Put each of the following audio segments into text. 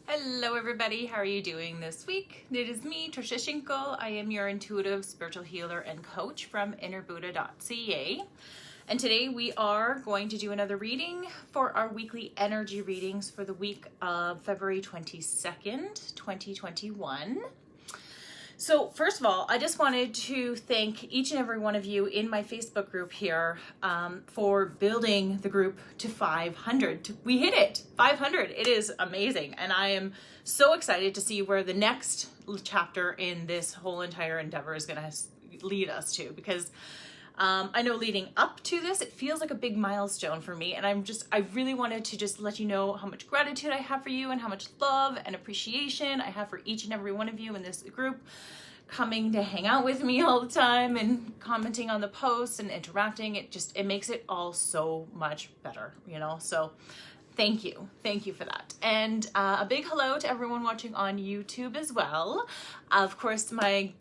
Hello everybody, how are you doing this week? It is me, Trisha Schinkel. I am your intuitive spiritual healer and coach from innerbuddha.ca. And today we are going to do another reading for our weekly energy readings for the week of February 22nd, 2021. So first of all, I just wanted to thank each and every one of you in my Facebook group here for building the group to 500. We hit it, 500. It is amazing. And I am so excited to see where the next chapter in this whole entire endeavor is going to lead us to, because I know leading up to this, it feels like a big milestone for me. And I really wanted to just let you know how much gratitude I have for you and how much love and appreciation I have for each and every one of you in this group, coming to hang out with me all the time and commenting on the posts and interacting. It makes it all so much better, you know? So thank you for that. And a big hello to everyone watching on YouTube as well. Of course, my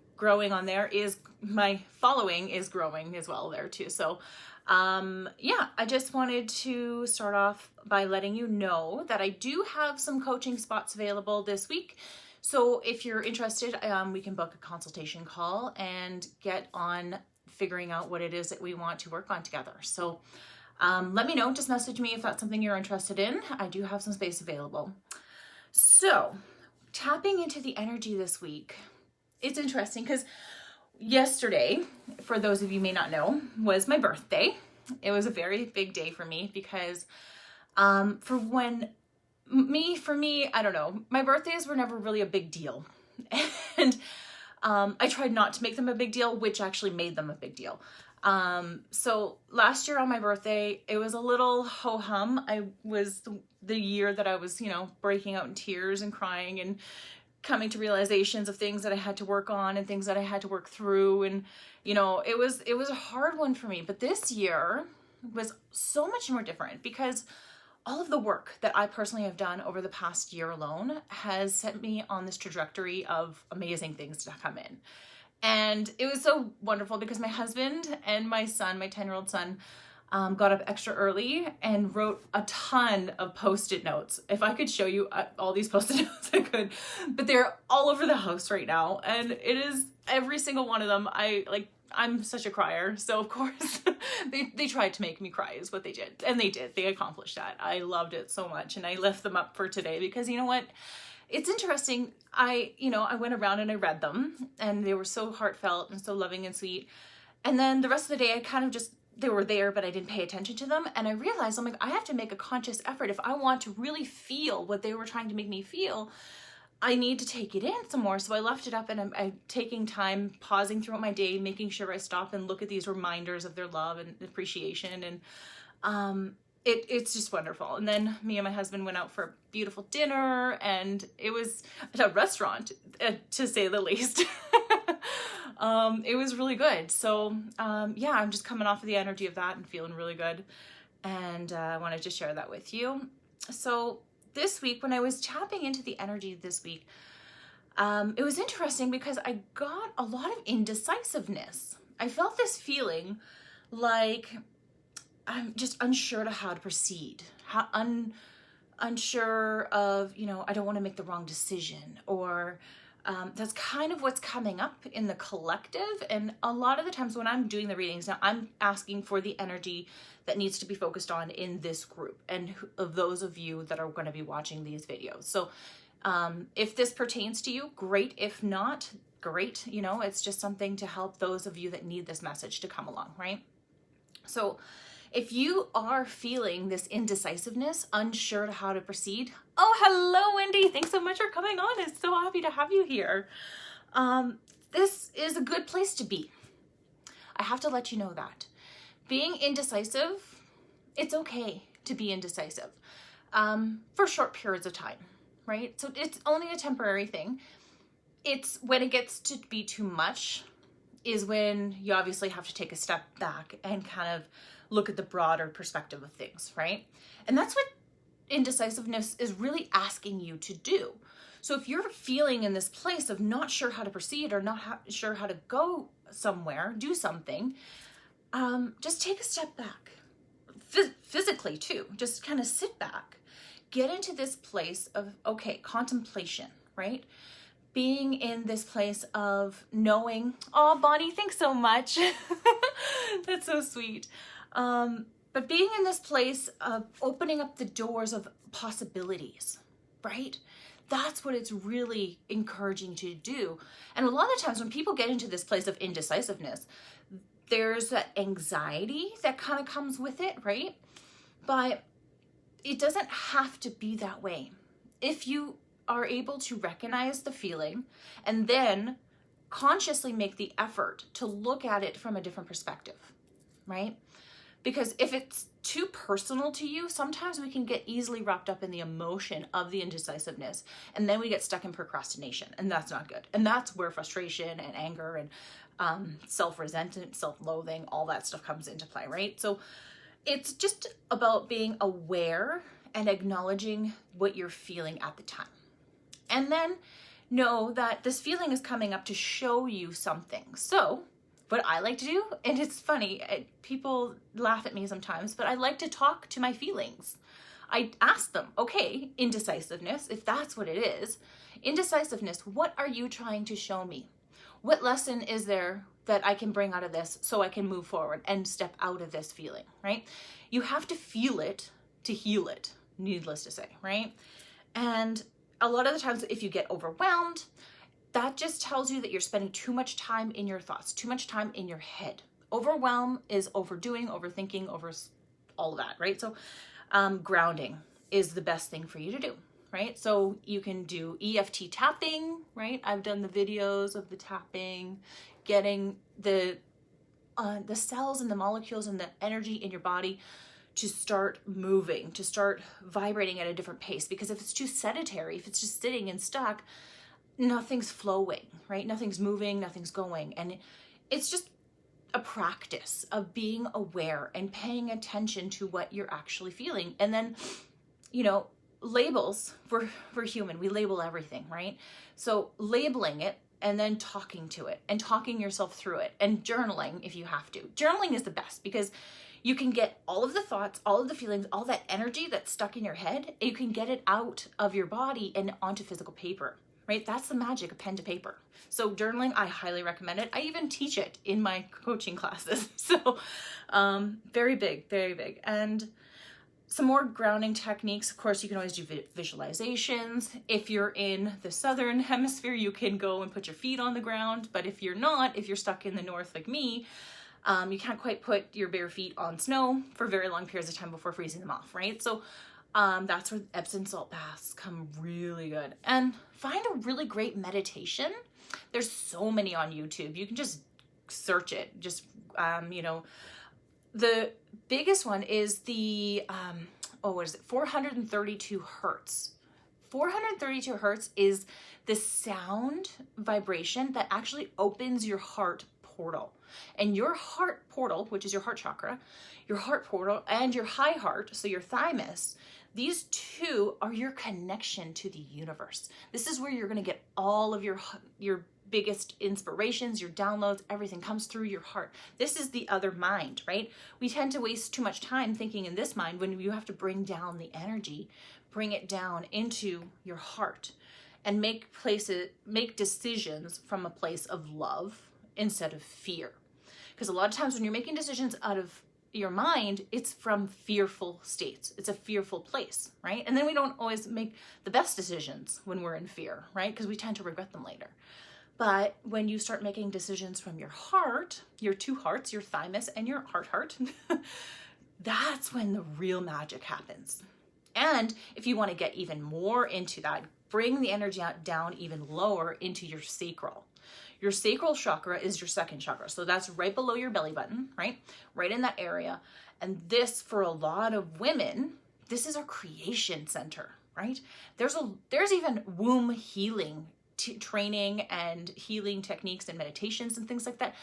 following is growing as well there too. So yeah, I just wanted to start off by letting you know that I do have some coaching spots available this week. So if you're interested, we can book a consultation call and get on figuring out what it is that we want to work on together. So let me know, just message me if that's something you're interested in. I do have some space available. So tapping into the energy this week, it's interesting because yesterday, for those of you may not know, was my birthday. It was a very big day for me because for me, I don't know, my birthdays were never really a big deal. And I tried not to make them a big deal, which actually made them a big deal. So last year on my birthday, it was a little ho-hum. I was the year that I was, breaking out in tears and crying and coming to realizations of things that I had to work on and things that I had to work through. And, it was a hard one for me. But this year was so much more different because all of the work that I personally have done over the past year alone has set me on this trajectory of amazing things to come in. And it was so wonderful because my husband and my son, my 10-year-old son, got up extra early and wrote a ton of Post-it notes. If I could show you all these Post-it notes, I could, but they're all over the house right now. And it is every single one of them. I'm such a crier. So of course they tried to make me cry is what they did. And they did, they accomplished that. I loved it so much. And I left them up for today because you know what? It's interesting. I went around and I read them and they were so heartfelt and so loving and sweet. And then the rest of the day, I kind of just, they were there, but I didn't pay attention to them. And I realized, I have to make a conscious effort. If I want to really feel what they were trying to make me feel, I need to take it in some more. So I left it up and I'm taking time, pausing throughout my day, making sure I stop and look at these reminders of their love and appreciation. And it's just wonderful. And then me and my husband went out for a beautiful dinner and it was at a restaurant, to say the least. It was really good. So yeah, I'm just coming off of the energy of that and feeling really good. And I wanted to share that with you. So this week, when I was tapping into the energy this week, it was interesting because I got a lot of indecisiveness. I felt this feeling like I'm just unsure to how to proceed, unsure of, I don't want to make the wrong decision, or that's kind of what's coming up in the collective. And a lot of the times when I'm doing the readings now, I'm asking for the energy that needs to be focused on in this group and of those of you that are going to be watching these videos. So if this pertains to you, great. If not, great. It's just something to help those of you that need this message to come along, right? So if you are feeling this indecisiveness, unsure to how to proceed, oh, hello, Wendy. Thanks so much for coming on. I'm so happy to have you here. This is a good place to be. I have to let you know that. Being indecisive, it's okay to be indecisive for short periods of time, right? So it's only a temporary thing. It's when it gets to be too much is when you obviously have to take a step back and kind of look at the broader perspective of things, right? And that's what indecisiveness is really asking you to do. So if you're feeling in this place of not sure how to proceed or not sure how to go somewhere, do something, just take a step back. Physically too, just kind of sit back. get into this place of, okay, contemplation, right? Being in this place of knowing, oh, Bonnie, thanks so much. That's so sweet. But being in this place of opening up the doors of possibilities, right? That's what it's really encouraging to do. And a lot of times when people get into this place of indecisiveness, there's that anxiety that kind of comes with it, right? But it doesn't have to be that way. If you are able to recognize the feeling and then consciously make the effort to look at it from a different perspective, right? Because if it's too personal to you, sometimes we can get easily wrapped up in the emotion of the indecisiveness, and then we get stuck in procrastination, and that's not good. And that's where frustration and anger and self-resentment, self-loathing, all that stuff comes into play, right? So it's just about being aware and acknowledging what you're feeling at the time. And then know that this feeling is coming up to show you something. So what I like to do, and it's funny, people laugh at me sometimes, but I like to talk to my feelings. I ask them, okay, indecisiveness, if that's what it is, indecisiveness, what are you trying to show me? What lesson is there that I can bring out of this so I can move forward and step out of this feeling, right? You have to feel it to heal it, needless to say, right? And a lot of the times if you get overwhelmed, that just tells you that you're spending too much time in your thoughts, too much time in your head. Overwhelm is overdoing, overthinking, over all of that, right? So grounding is the best thing for you to do, right? So you can do EFT tapping, right? I've done the videos of the tapping, getting the cells and the molecules and the energy in your body to start moving, to start vibrating at a different pace. Because if it's too sedentary, if it's just sitting and stuck, nothing's flowing, right? Nothing's moving, nothing's going. And it's just a practice of being aware and paying attention to what you're actually feeling. And then, you know, labels, we're human, we label everything, right? So labeling it and then talking to it and talking yourself through it and journaling if you have to. Journaling is the best because you can get all of the thoughts, all of the feelings, all that energy that's stuck in your head, you can get it out of your body and onto physical paper. Right? That's the magic of pen to paper. So journaling, I highly recommend it. I even teach it in my coaching classes. So very big, very big. And some more grounding techniques. Of course, you can always do visualizations. If you're in the southern hemisphere, you can go and put your feet on the ground. But if you're not, if you're stuck in the north like me, you can't quite put your bare feet on snow for very long periods of time before freezing them off, right? So that's where Epsom salt baths come really good. And find a really great meditation. There's so many on YouTube. You can just search it. Just, you know, the biggest one is the, 432 hertz. 432 hertz is the sound vibration that actually opens your heart portal. And your heart portal, which is your heart chakra, your heart portal and your high heart, so your thymus, these two are your connection to the universe. This is where you're going to get all of your biggest inspirations, your downloads, everything comes through your heart. This is the other mind, right? We tend to waste too much time thinking in this mind when you have to bring down the energy, bring it down into your heart and make decisions from a place of love instead of fear. Because a lot of times when you're making decisions out of your mind, it's from fearful states. It's a fearful place, right? And then we don't always make the best decisions when we're in fear, right? Because we tend to regret them later. But when you start making decisions from your heart, your two hearts, your thymus and your heart, that's when the real magic happens. And if you want to get even more into that, bring the energy down even lower into your sacral. Your sacral chakra is your second chakra. So that's right below your belly button, right? Right in that area. And this, for a lot of women, this is our creation center, right? There's even womb healing training and healing techniques and meditations and things like that.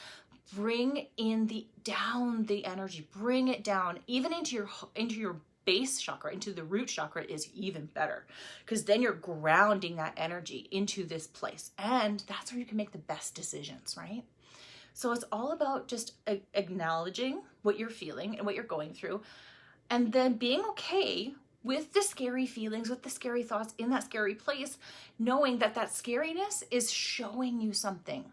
Bring in down the energy, bring it down even into your base chakra, into the root chakra is even better, because then you're grounding that energy into this place, and that's where you can make the best decisions, right? So it's all about just acknowledging what you're feeling and what you're going through, and then being okay with the scary feelings, with the scary thoughts in that scary place, knowing that that scariness is showing you something.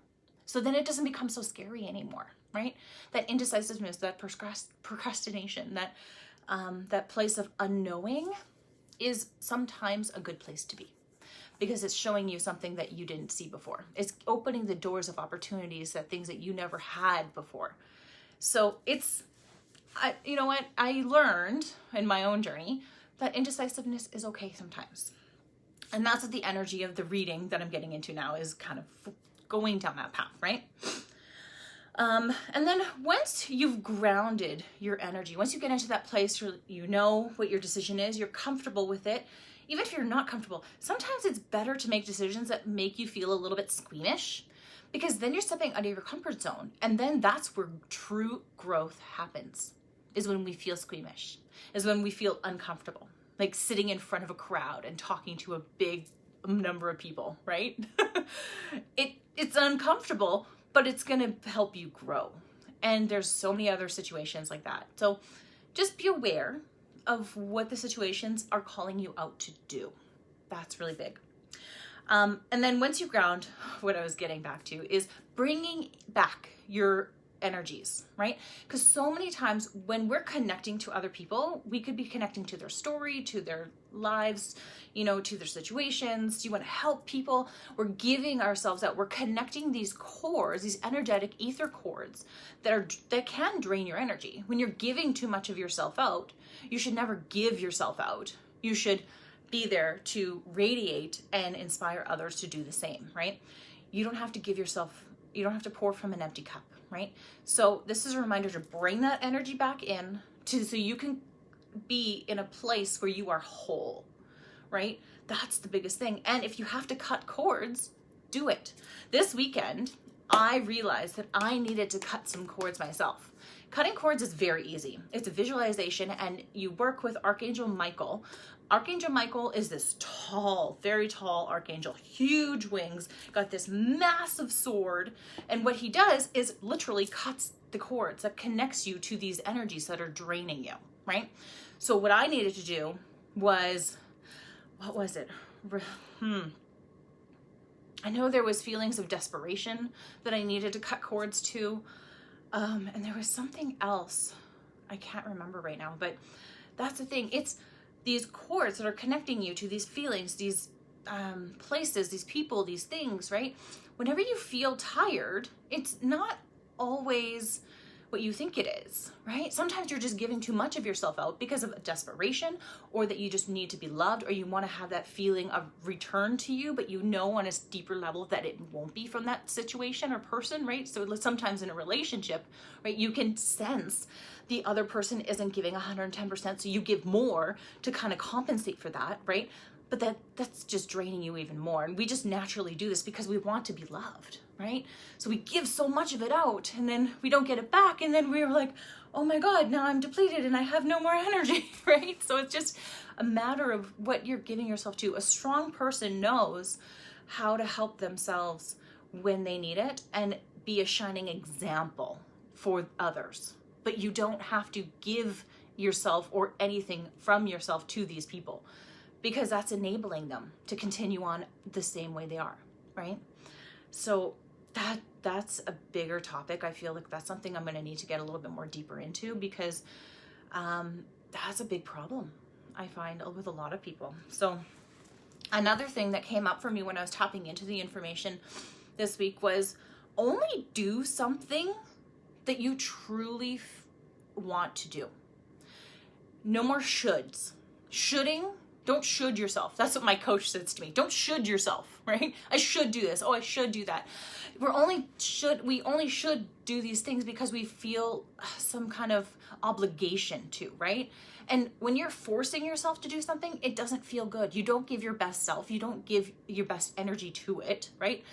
So then it doesn't become so scary anymore, right? That indecisiveness, that procrastination, that place of unknowing is sometimes a good place to be, because it's showing you something that you didn't see before. It's opening the doors of opportunities, that things that you never had before. So you know what? I learned in my own journey that indecisiveness is okay sometimes. And that's what the energy of the reading that I'm getting into now is kind of going down that path, right? And then once you've grounded your energy, once you get into that place where you know what your decision is, you're comfortable with it, even if you're not comfortable, sometimes it's better to make decisions that make you feel a little bit squeamish, because then you're stepping out of your comfort zone. And then that's where true growth happens, is when we feel squeamish, is when we feel uncomfortable, like sitting in front of a crowd and talking to a big number of people, right? It's uncomfortable, but it's going to help you grow. And there's so many other situations like that. So just be aware of what the situations are calling you out to do. That's really big. And then once you ground, what I was getting back to is bringing back your energies, right? Because so many times when we're connecting to other people, we could be connecting to their story, to their lives, to their situations. You want to help people. We're giving ourselves out. We're connecting these cords, these energetic ether cords that can drain your energy. When you're giving too much of yourself out, you should never give yourself out. You should be there to radiate and inspire others to do the same, right? You don't have to pour from an empty cup, right? So this is a reminder to bring that energy back in so you can be in a place where you are whole, right? That's the biggest thing. And if you have to cut cords, do it. This weekend, I realized that I needed to cut some cords myself. Cutting cords is very easy. It's a visualization, and you work with Archangel Michael. Archangel Michael is this tall, very tall archangel, huge wings, got this massive sword. And what he does is literally cuts the cords that connects you to these energies that are draining you, right? So what I needed to do was, what was it? I know there was feelings of desperation that I needed to cut cords to. And there was something else. I can't remember right now, but that's the thing. It's these cords that are connecting you to these feelings, these places, these people, these things, right? Whenever you feel tired, it's not always what you think it is, right? Sometimes you're just giving too much of yourself out because of desperation, or that you just need to be loved, or you want to have that feeling of return to you, but you know on a deeper level that it won't be from that situation or person, right? So sometimes in a relationship, right, you can sense the other person isn't giving 110%, so you give more to kind of compensate for that, right? But that's just draining you even more. And we just naturally do this because we want to be loved, right? So we give so much of it out, and then we don't get it back, and then we're like, oh my God, now I'm depleted and I have no more energy, right? So it's just a matter of what you're giving yourself to. A strong person knows how to help themselves when they need it and be a shining example for others. But you don't have to give yourself or anything from yourself to these people, because that's enabling them to continue on the same way they are, right? So that's a bigger topic. I feel like that's something I'm going to need to get a little bit more deeper into, because that's a big problem I find with a lot of people. So another thing that came up for me when I was tapping into the information this week was only do something that you truly want to do. No more shoulds. Shoulding. Don't should yourself. That's what my coach says to me. Don't should yourself, right? I should do this. Oh, I should do that. We only should do these things because we feel some kind of obligation to, right? And when you're forcing yourself to do something, it doesn't feel good. You don't give your best self. You don't give your best energy to it, right?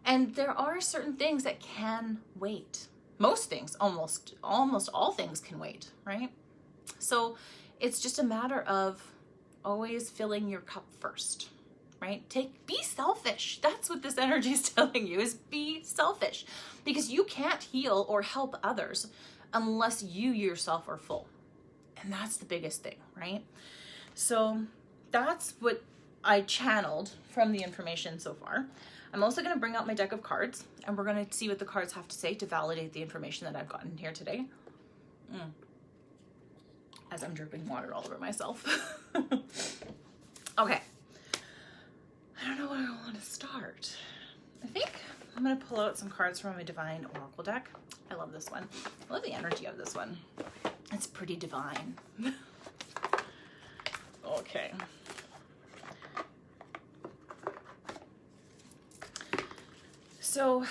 And there are certain things that can wait. Most things, almost all things can wait, right? So it's just a matter of always filling your cup first, right? Be selfish. That's what this energy is telling you, is be selfish, because you can't heal or help others unless you yourself are full. And that's the biggest thing, right? So that's what I channeled from the information so far. I'm also going to bring out my deck of cards, and we're going to see what the cards have to say to validate the information that I've gotten here today. As I'm dripping water all over myself. Okay. I don't know where I want to start. I think I'm going to pull out some cards from my Divine Oracle deck. I love this one. I love the energy of this one. It's pretty divine. Okay. So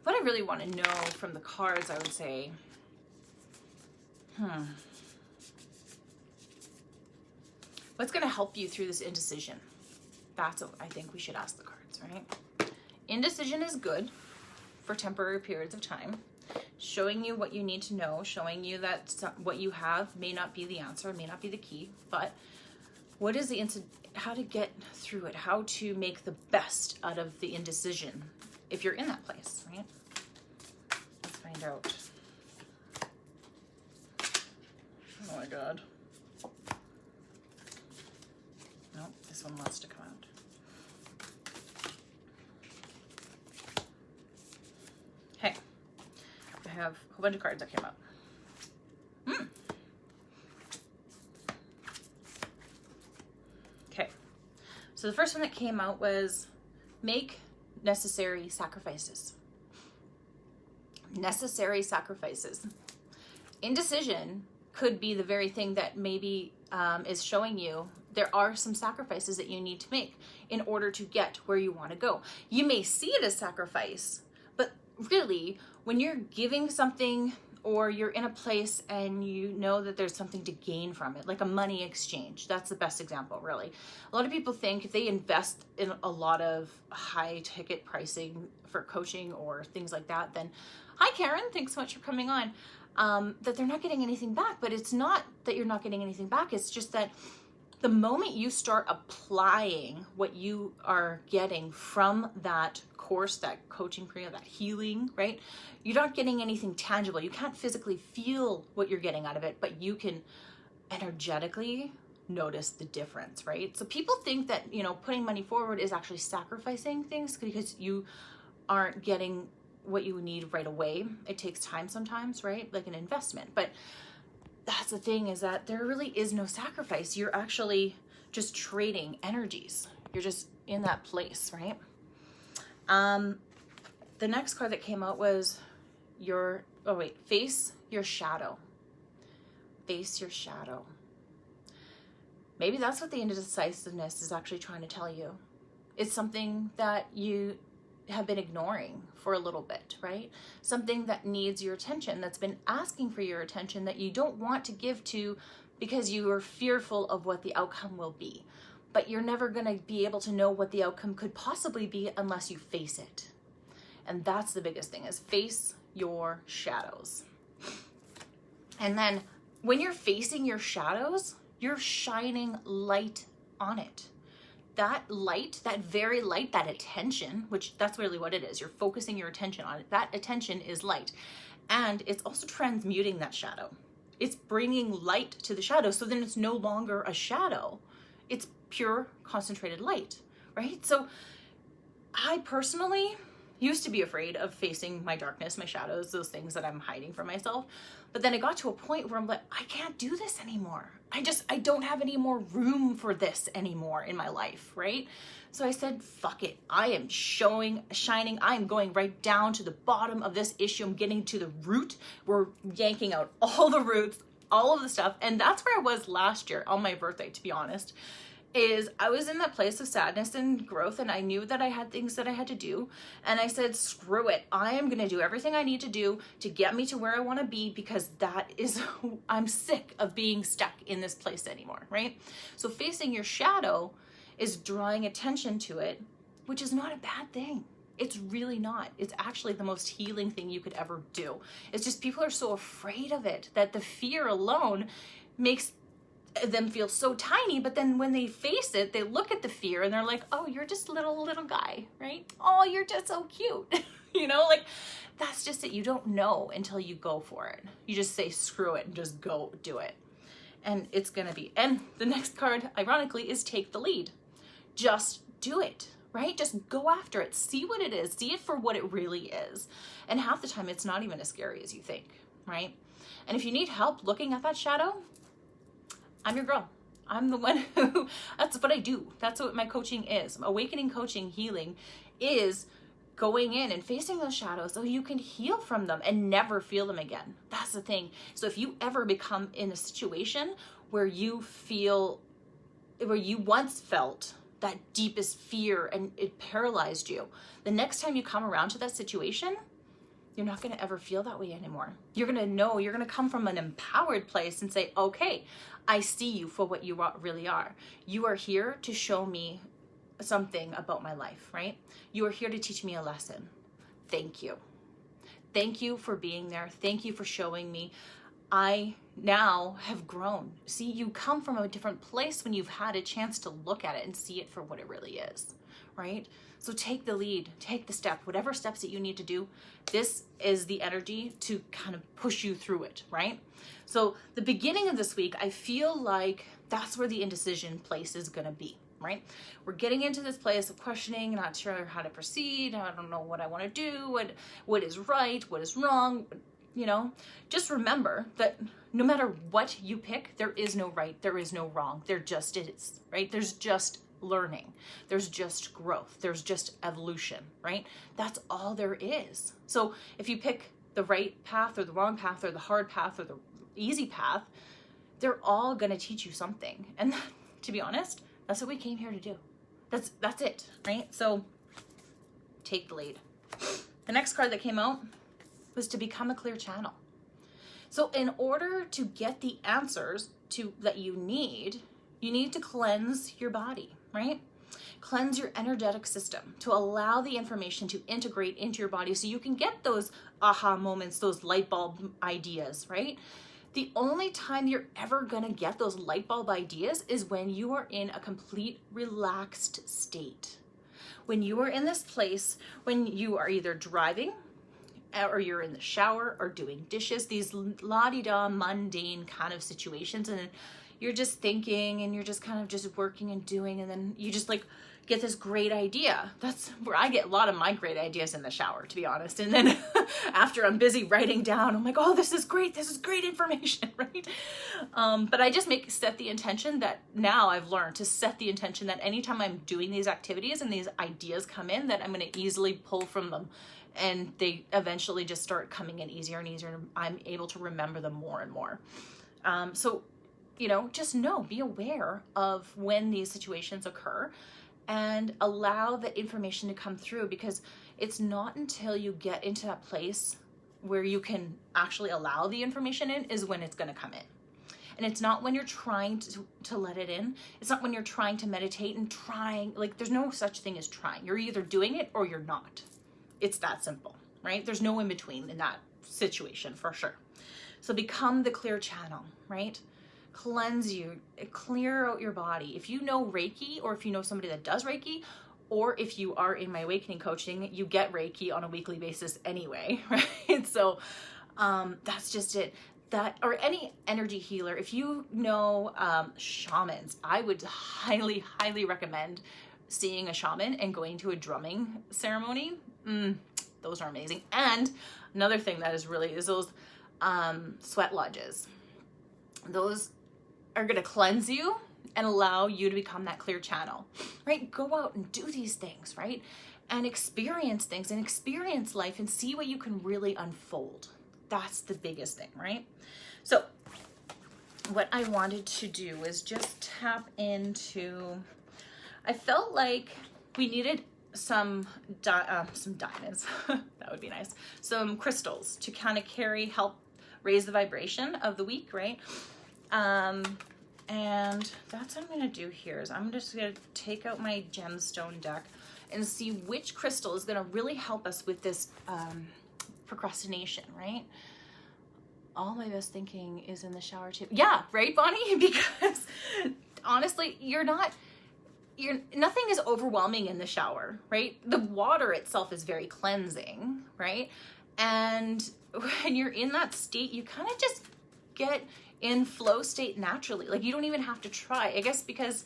what I really want to know from the cards, I would say, what's going to help you through this indecision? That's what I think we should ask the cards, right? Indecision is good for temporary periods of time, showing you what you need to know, showing you that what you have may not be the answer, may not be the key, but what is the how to get through it, how to make the best out of the indecision if you're in that place, right? Let's find out. Oh my God. Nope, this one wants to come out. Okay, I have a whole bunch of cards that came out. Okay, so the first one that came out was make necessary sacrifices. Necessary sacrifices. Indecision could be the very thing that maybe is showing you there are some sacrifices that you need to make in order to get where you want to go. You may see it as sacrifice, but really, when you're giving something or you're in a place and you know that there's something to gain from it, like a money exchange, that's the best example, really. A lot of people think if they invest in a lot of high ticket pricing for coaching or things like that, then, hi Karen, thanks so much for coming on, that they're not getting anything back. But it's not that you're not getting anything back. It's just that the moment you start applying what you are getting from that course, that coaching period, that healing, right? You're not getting anything tangible. You can't physically feel what you're getting out of it, but you can energetically notice the difference, right? So people think that, you know, putting money forward is actually sacrificing things because you aren't getting what you need right away. It takes time sometimes, right? Like an investment. But that's the thing, is that there really is no sacrifice. You're actually just trading energies. You're just in that place, right? The next card that came out was face your shadow. Face your shadow. Maybe that's what the indecisiveness is actually trying to tell you. It's something that you have been ignoring for a little bit, right? Something that needs your attention, that's been asking for your attention, that you don't want to give to because you are fearful of what the outcome will be. But you're never going to be able to know what the outcome could possibly be unless you face it. And that's the biggest thing, is face your shadows. And then when you're facing your shadows, you're shining light on it. That light, that very light, that attention, which that's really what it is. You're focusing your attention on it. That attention is light. And it's also transmuting that shadow. It's bringing light to the shadow. So then it's no longer a shadow. It's pure concentrated light, right? So I personally used to be afraid of facing my darkness, my shadows, those things that I'm hiding from myself. But then it got to a point where I'm like, I can't do this anymore. I don't have any more room for this anymore in my life, right? So I said, fuck it. I am shining. I am going right down to the bottom of this issue. I'm getting to the root. We're yanking out all the roots, all of the stuff. And that's where I was last year on my birthday, to be honest. Is I was in that place of sadness and growth, and I knew that I had things that I had to do, and I said, screw it, I am going to do everything I need to do to get me to where I want to be, because that is, I'm sick of being stuck in this place anymore, right? So facing your shadow is drawing attention to it, which is not a bad thing. It's really not. It's actually the most healing thing you could ever do. It's just people are so afraid of it that the fear alone makes them feel so tiny, but then when they face it, they look at the fear and they're like, oh, you're just a little guy, right? Oh, you're just so cute. You know, like, that's just it. You don't know until you go for it. You just say screw it and just go do it. and it's gonna be. And the next card, ironically, is take the lead. Just do it, right? Just go after it. See what it is. See it for what it really is. And half the time, it's not even as scary as you think, right? And if you need help looking at that shadow, I'm your girl. I'm the one who, that's what I do. That's what my coaching is. Awakening coaching, healing is going in and facing those shadows so you can heal from them and never feel them again. That's the thing. So if you ever become in a situation where you feel, where you once felt that deepest fear and it paralyzed you, the next time you come around to that situation, you're not going to ever feel that way anymore. You're going to know, you're going to come from an empowered place and say, okay, I see you for what you really are. You are here to show me something about my life, right? You are here to teach me a lesson. Thank you. Thank you for being there. Thank you for showing me. I now have grown. See, you come from a different place when you've had a chance to look at it and see it for what it really is, right? So take the lead, take the step, whatever steps that you need to do. This is the energy to kind of push you through it, right? So the beginning of this week, I feel like that's where the indecision place is going to be, right? We're getting into this place of questioning, not sure how to proceed. I don't know what I want to do, what is right, what is wrong. You know, just remember that no matter what you pick, there is no right, there is no wrong. There just is, right? There's just learning. There's just growth. There's just evolution, right? That's all there is. So if you pick the right path or the wrong path or the hard path or the easy path, they're all going to teach you something. And to be honest, that's what we came here to do. That's it, right? So take the lead. The next card that came out was to become a clear channel. So in order to get the answers that you need to cleanse your body, right? Cleanse your energetic system to allow the information to integrate into your body so you can get those aha moments, those light bulb ideas, right? The only time you're ever gonna get those light bulb ideas is when you are in a complete relaxed state. When you are in this place, when you are either driving or you're in the shower or doing dishes, these la-di-da mundane kind of situations, and you're just thinking and you're just kind of just working and doing, and then you just like get this great idea. That's where I get a lot of my great ideas, in the shower, to be honest. And then after I'm busy writing down, I'm like, oh, this is great information, right? But I just set the intention that now I've learned to set the intention that anytime I'm doing these activities and these ideas come in, that I'm going to easily pull from them. And they eventually just start coming in easier and easier. And I'm able to remember them more and more. So, you know, just be aware of when these situations occur and allow the information to come through, because it's not until you get into that place where you can actually allow the information in is when it's going to come in. And it's not when you're trying to let it in. It's not when you're trying to meditate and there's no such thing as trying. You're either doing it or you're not. It's that simple, right? There's no in between in that situation, for sure. So become the clear channel, right? Cleanse you, clear out your body. If you know Reiki, or if you know somebody that does Reiki, or if you are in my awakening coaching, you get Reiki on a weekly basis anyway, right? So that's just it. That, or any energy healer, if you know shamans, I would highly, highly recommend seeing a shaman and going to a drumming ceremony. Those are amazing. And another thing that is those sweat lodges. Those are going to cleanse you and allow you to become that clear channel, right? Go out and do these things, right? And experience things and experience life and see what you can really unfold. That's the biggest thing, right? So what I wanted to do is just tap into, I felt like we needed some diamonds, that would be nice, some crystals to kind of help raise the vibration of the week, right? And that's what I'm going to do here is I'm just going to take out my Gemstone Deck and see which crystal is going to really help us with this procrastination, right? All my best thinking is in the shower too. Yeah, right, Bonnie? Because honestly, nothing is overwhelming in the shower, right? The water itself is very cleansing, right? And when you're in that state, you kind of just in flow state naturally. Like, you don't even have to try, I guess, because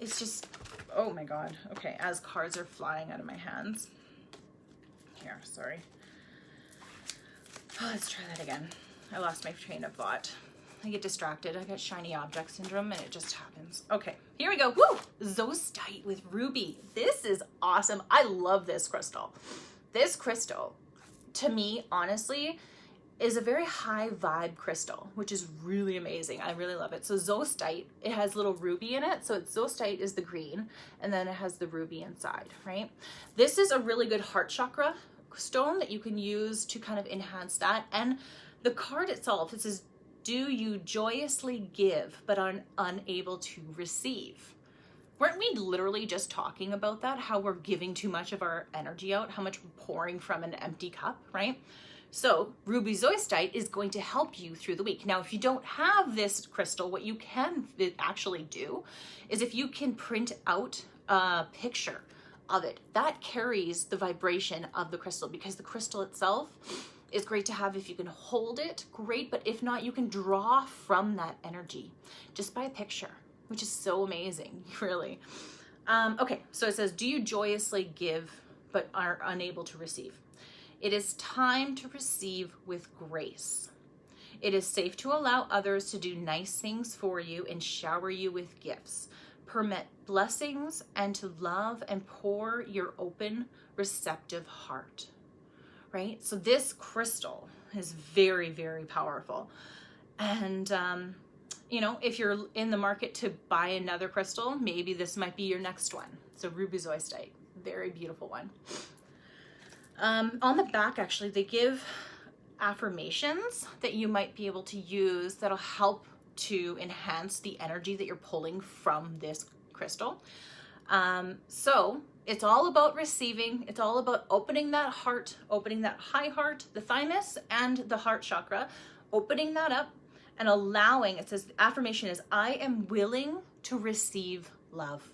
it's just, oh my God. Okay, as cards are flying out of my hands. Here, sorry. Oh, let's try that again. I lost my train of thought. I get distracted. I got shiny object syndrome and it just happens. Okay, here we go. Woo! Zostite with ruby. This is awesome. I love this crystal. This crystal, to me, honestly, is a very high vibe crystal, which is really amazing. I really love it. So Zostite, it has little ruby in it. So it's Zostite is the green, and then it has the ruby inside, right? This is a really good heart chakra stone that you can use to kind of enhance that. And the card itself, it says, do you joyously give but are unable to receive? Weren't we literally just talking about that? How we're giving too much of our energy out, how much we're pouring from an empty cup, right? So Ruby Zostite is going to help you through the week. Now, if you don't have this crystal, what you can actually do is if you can print out a picture of it, that carries the vibration of the crystal, because the crystal itself is great to have. If you can hold it, great. But if not, you can draw from that energy just by a picture, which is so amazing, really. Okay, so it says, do you joyously give but are unable to receive? It is time to receive with grace. It is safe to allow others to do nice things for you and shower you with gifts. Permit blessings and to love and pour your open, receptive heart. Right? So this crystal is very, very powerful. And, you know, if you're in the market to buy another crystal, maybe this might be your next one. So Ruby Zostite, very beautiful one. On the back, actually, they give affirmations that you might be able to use that'll help to enhance the energy that you're pulling from this crystal. So it's all about receiving. It's all about opening that heart, opening that high heart, the thymus and the heart chakra, opening that up and allowing, it says the affirmation is, I am willing to receive love.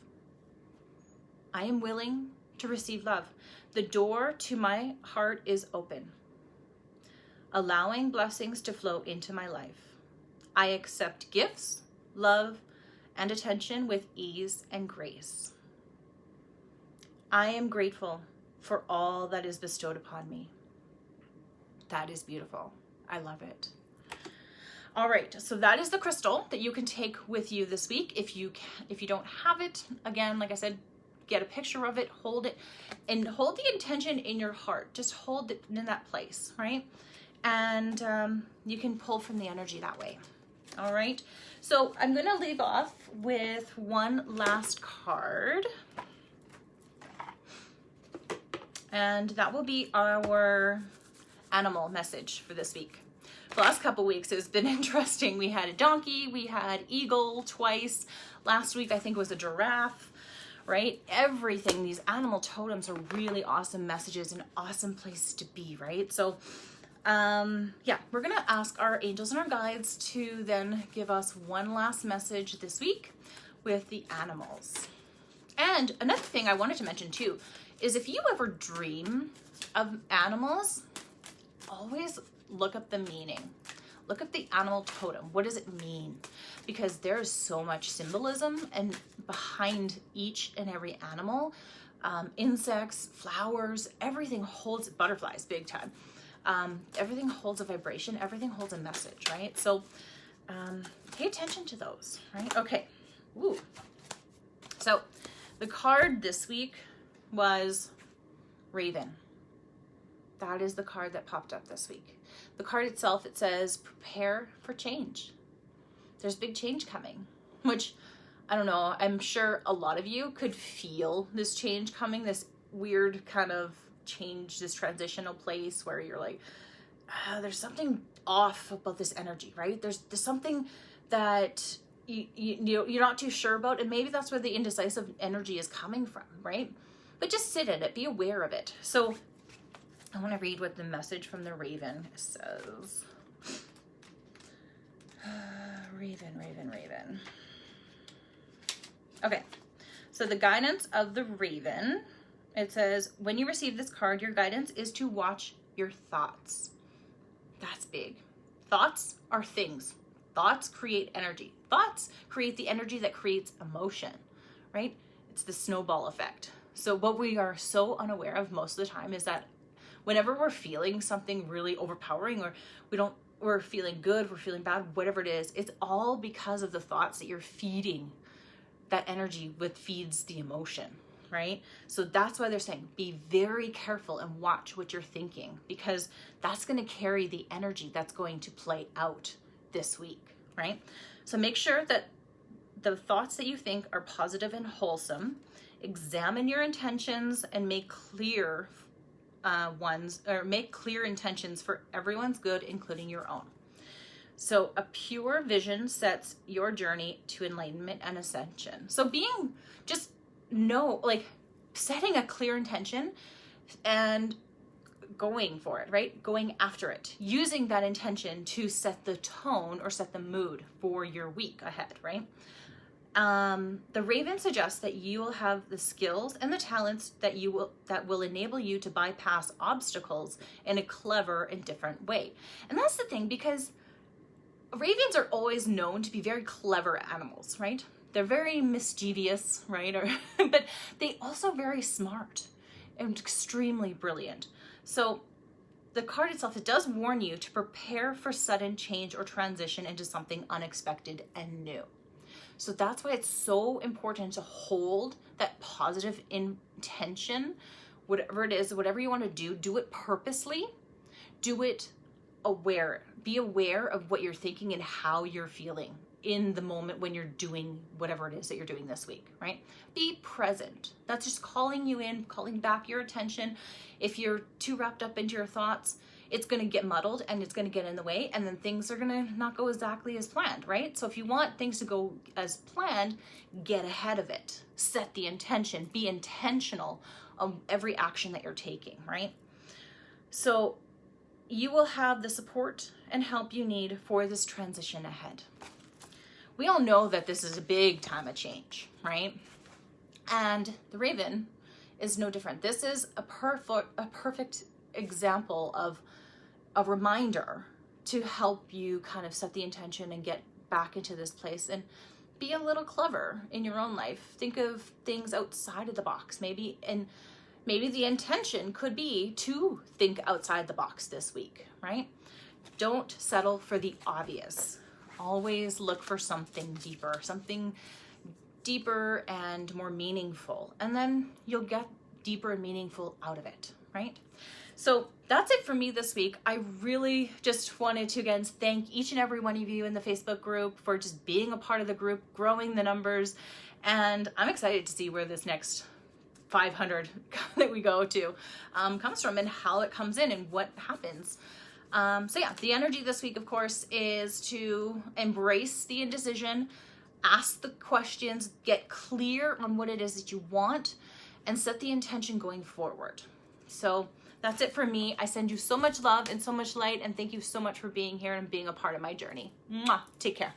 I am willing to receive love. The door to my heart is open, allowing blessings to flow into my life. I accept gifts, love, and attention with ease and grace. I am grateful for all that is bestowed upon me. That is beautiful. I love it. All right, so that is the crystal that you can take with you this week. If you don't have it, again, like I said, get a picture of it, hold it, and hold the intention in your heart. Just hold it in that place, right? And you can pull from the energy that way. All right, so I'm gonna leave off with one last card. And that will be our animal message for this week. The last couple weeks, it's been interesting. We had a donkey, we had eagle twice. Last week, I think it was a giraffe, right? Everything, these animal totems are really awesome messages and awesome places to be, right? So, yeah, we're gonna ask our angels and our guides to then give us one last message this week with the animals. And another thing I wanted to mention too, is if you ever dream of animals, always look up the meaning. Look up the animal totem. What does it mean? Because there's so much symbolism and behind each and every animal, insects, flowers, everything holds, butterflies, big time. Everything holds a vibration, everything holds a message, right? So pay attention to those, right? Okay, ooh. So the card this week was Raven. That is the card that popped up this week. The card itself, it says, prepare for change. There's big change coming, which, I don't know, I'm sure a lot of you could feel this change coming, this weird kind of change, this transitional place where you're like, there's something off about this energy, right? There's something that you're not too sure about, and maybe that's where the indecisive energy is coming from, right? But just sit in it, be aware of it. So I want to read what the message from the Raven says. Raven. Okay, so the guidance of the Raven, it says, when you receive this card, your guidance is to watch your thoughts. That's big. Thoughts are things. Thoughts create energy. Thoughts create the energy that creates emotion, right? It's the snowball effect. So what we are so unaware of most of the time is that whenever we're feeling something really overpowering, or we're feeling good, we're feeling bad, whatever it is, it's all because of the thoughts that you're feeding that energy with, feeds the emotion, right? So that's why they're saying be very careful and watch what you're thinking, because that's going to carry the energy that's going to play out this week, right? So make sure that the thoughts that you think are positive and wholesome. Examine your intentions and make clear make clear intentions for everyone's good, including your own. So a pure vision sets your journey to enlightenment and ascension. So setting a clear intention and going for it, right? Going after it, using that intention to set the tone or set the mood for your week ahead, right? The Raven suggests that you will have the skills and the talents that will enable you to bypass obstacles in a clever and different way. And that's the thing, because Ravens are always known to be very clever animals, right? They're very mischievous, right? But they also very smart and extremely brilliant. So the card itself, it does warn you to prepare for sudden change or transition into something unexpected and new. So that's why it's so important to hold that positive intention, whatever it is, whatever you want to do it purposely, do it aware. Be aware of what you're thinking and how you're feeling in the moment when you're doing whatever it is that you're doing this week, right? Be present. That's just calling you in, calling back your attention. If you're too wrapped up into your thoughts, it's going to get muddled and it's going to get in the way, and then things are going to not go exactly as planned, right? So if you want things to go as planned, get ahead of it. Set the intention. Be intentional on every action that you're taking, right? So you will have the support and help you need for this transition ahead. We all know that this is a big time of change, right? And the Raven is no different. This is a perfect example of a reminder to help you kind of set the intention and get back into this place and be a little clever in your own life. Think of things outside of the box. Maybe the intention could be to think outside the box this week, right? Don't settle for the obvious. Always look for something deeper and more meaningful. And then you'll get deeper and meaningful out of it, right? So that's it for me this week. I really just wanted to, again, thank each and every one of you in the Facebook group for just being a part of the group, growing the numbers. And I'm excited to see where this next 500 that we go to comes from and how it comes in and what happens. So yeah, the energy this week, of course, is to embrace the indecision, ask the questions, get clear on what it is that you want, and set the intention going forward. So that's it for me. I send you so much love and so much light, and thank you so much for being here and being a part of my journey. Mwah! Take care.